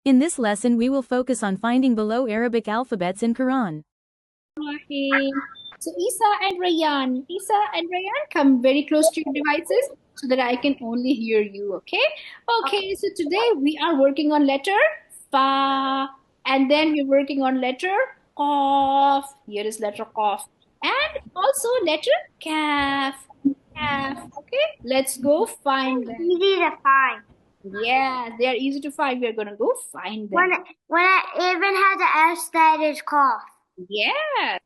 In this lesson we will focus on finding below Arabic alphabets in Quran. So Isa and Rayan, come very close to your devices so that I can only hear you, okay? Okay, so today we are working on letter Fa, and then we're working on letter Qaaf. Here is letter Qaaf. And also letter Qaaf. Okay, let's go find them. Easy to find. Yeah, they are easy to find. We're gonna go find them. When I even had to ask that is Qaaf. Yeah.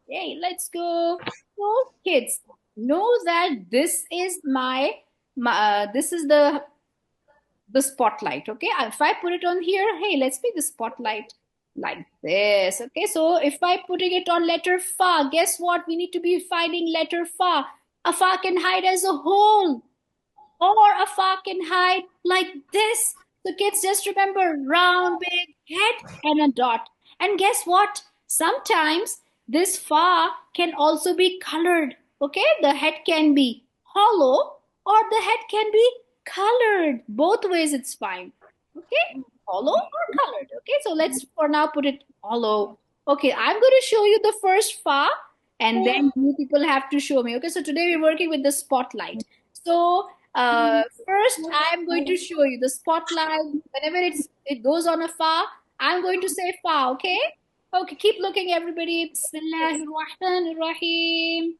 Okay, let's go. So, kids, know that this is this is the spotlight. Okay, if I put it on here, hey, let's make the spotlight like this. Okay, so if I putting it on letter Fa, guess what? We need to be finding letter Fa. A Fa can hide as a whole, or a Fa can hide like this. So kids, just remember, round, big head and a dot. And guess what? Sometimes this Fa can also be colored. Okay, the head can be hollow or the head can be colored. Both ways it's fine. Okay, hollow or colored. Okay, so let's for now put it hollow. Okay, I'm going to show you the first Fa and then you people have to show me. Okay, so today we're working with the spotlight. So first I'm going to show you the spotlight. Whenever it goes on a Fa, I'm going to say Fa. Okay, okay, keep looking everybody. Bismillahirrahmanirrahim.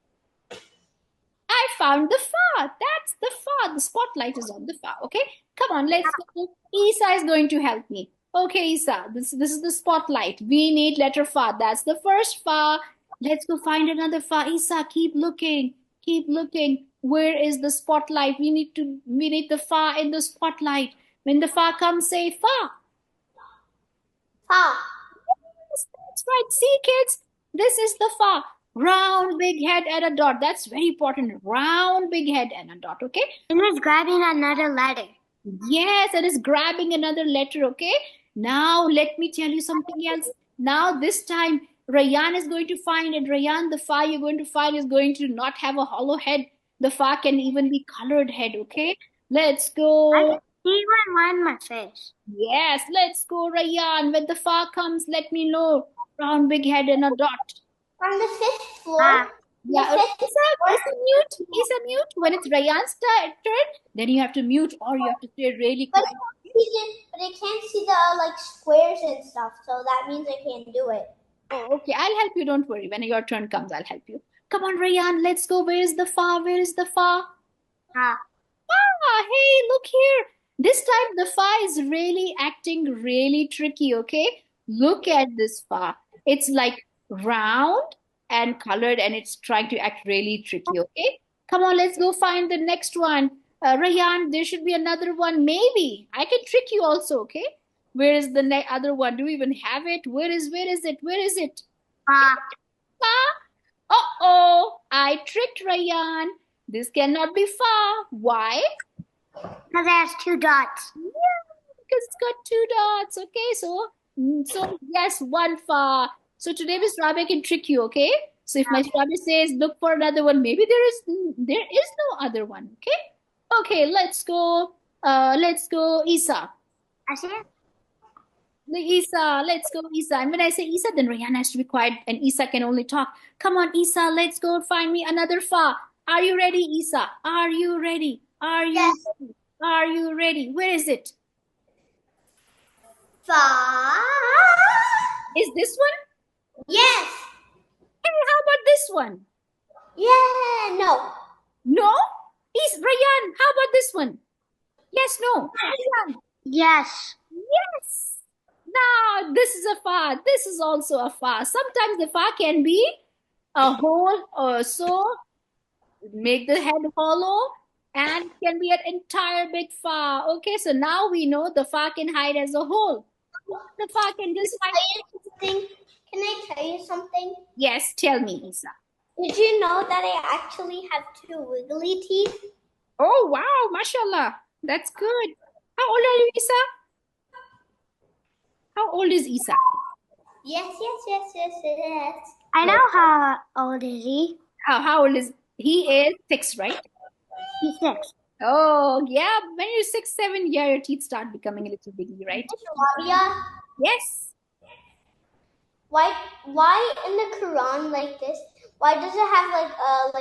I found the Fa. That's the Fa. The spotlight is on the Fa. Okay, come on, let's go. Isa is going to help me. Okay, Isa, this is the spotlight. We need letter Fa. That's the first Fa. Let's go find another Fa. Isa, keep looking. Keep looking. Where is the spotlight? We need the Fa in the spotlight. When the Fa comes, say Fa. Fa. Yes, that's right. See, kids, this is the Fa. Round, big head and a dot. That's very important. Round, big head and a dot. Okay. And it's grabbing another letter. Yes, it is grabbing another letter. Okay. Now let me tell you something else. Now this time Rayan is going to find it. Rayan, the Fa you're going to find is going to not have a hollow head. The Fa can even be colored head. Okay. Let's go. I can see one my face. Yes, let's go, Rayan. When the Fa comes, let me know. Round, big head and a dot. On the 5th floor. Yeah, Isa mute. When it's Rayan's turn, then you have to mute or you have to say really quiet. But I can't see the like squares and stuff, so that means I can't do it. Oh, okay, I'll help you. Don't worry. When your turn comes, I'll help you. Come on, Rayan, let's go. Where is the Fa? Where is the Fa? Hey, look here. This time the Fa is really acting really tricky, okay? Look at this Fa. It's like round and colored and it's trying to act really tricky, okay? Come on, let's go find the next one. Rayan, there should be another one. Maybe. I can trick you also, okay? Where is the other one? Do we even have it? Where is it? Where is it? Fa. Uh-oh, I tricked Rayan. This cannot be Fa. Why? Because it has 2 dots. Yeah, because it's got 2 dots. Okay, so yes, 1 Fa. So today Miss Rabia can trick you, okay? So if Miss Rabia says look for another one, maybe there is no other one, okay? Okay, let's go. Isa. I see it. Isa, let's go, Isa. And when I say Isa, then Rayan has to be quiet and Isa can only talk. Come on, Isa, let's go find me another Fa. Are you ready, Isa? Are you ready? Yes. Are you ready? Where is it? Fa. Is this one? Yes. Hey, how about this one? Yeah, no. No? Rayan, how about this one? Yes, no. Rayan. Yes. Yes. Now, this is a Fa. This is also a Fa. Sometimes the Fa can be a whole or so. Make the head hollow and can be an entire big Fa. Okay, so now we know the Fa can hide as a whole. The Fa can just hide. Can I tell you something? Yes, tell me, Isa. Did you know that I actually have 2 wiggly teeth? Oh, wow, mashallah. That's good. How old are you, Isa? How old is Isa? Yes. I know how old is he. How old is he? Is 6, right? He's 6. Oh, yeah. When you're 6, 7, yeah, your teeth start becoming a little biggy, right? Rabia, Yes. why in the Quran like this? Why does it have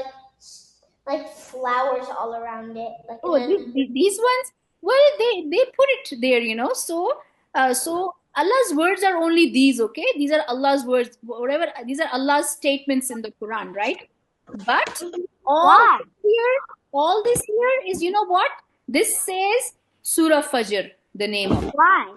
like flowers all around it? Like Oh, these ones, well, they put it there, so Allah's words are only these, okay? These are Allah's words, whatever. These are Allah's statements in the Quran, right? But all why? here, all this here is, you know what? This says Surah Fajr, the name of. Why?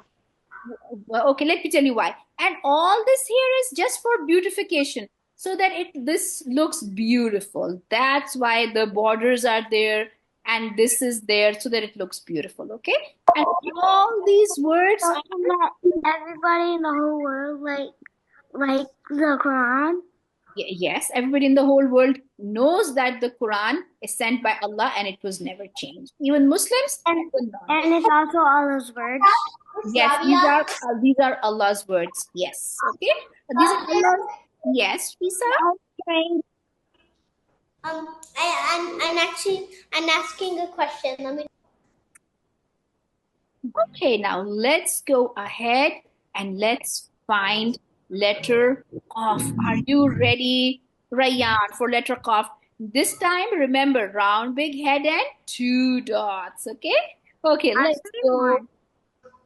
Well, okay, let me tell you why. And all this here is just for beautification, so that this looks beautiful. That's why the borders are there, and this is there so that it looks beautiful. Okay, and all these words. Everybody in the whole world like the Quran. Yes, everybody in the whole world knows that the Quran is sent by Allah and it was never changed. Even Muslims and non. And it's also Allah's words. Yes, these are Allah's words. Yes, okay. These are Allah's. Yes, Lisa. I'm asking a question. Let me. Okay, now let's go ahead and let's find letter Qaaf. Are you ready, Rayyan, for letter Qaaf? This time, remember, round, big head, and 2 dots. Okay? Okay, let's go.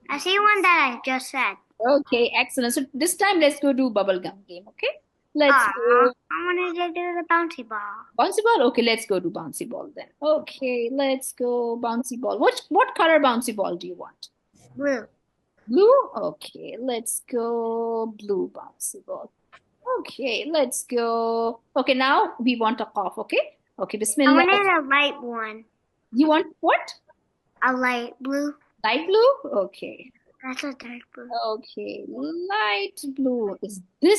I see one that I just said. Okay, excellent. So this time, let's go do bubblegum game. Okay? Let's go. I wanted to do the bouncy ball. Bouncy ball? Okay, let's go to bouncy ball then. Okay, let's go bouncy ball. What color bouncy ball do you want? Blue. Blue? Okay, let's go blue bouncy ball. Okay, let's go. Okay, now we want a Qaaf, okay? Okay, I Bismillah. wanted a light one. You want what? A light blue. Light blue? Okay. That's a dark blue. Okay, light blue. Is this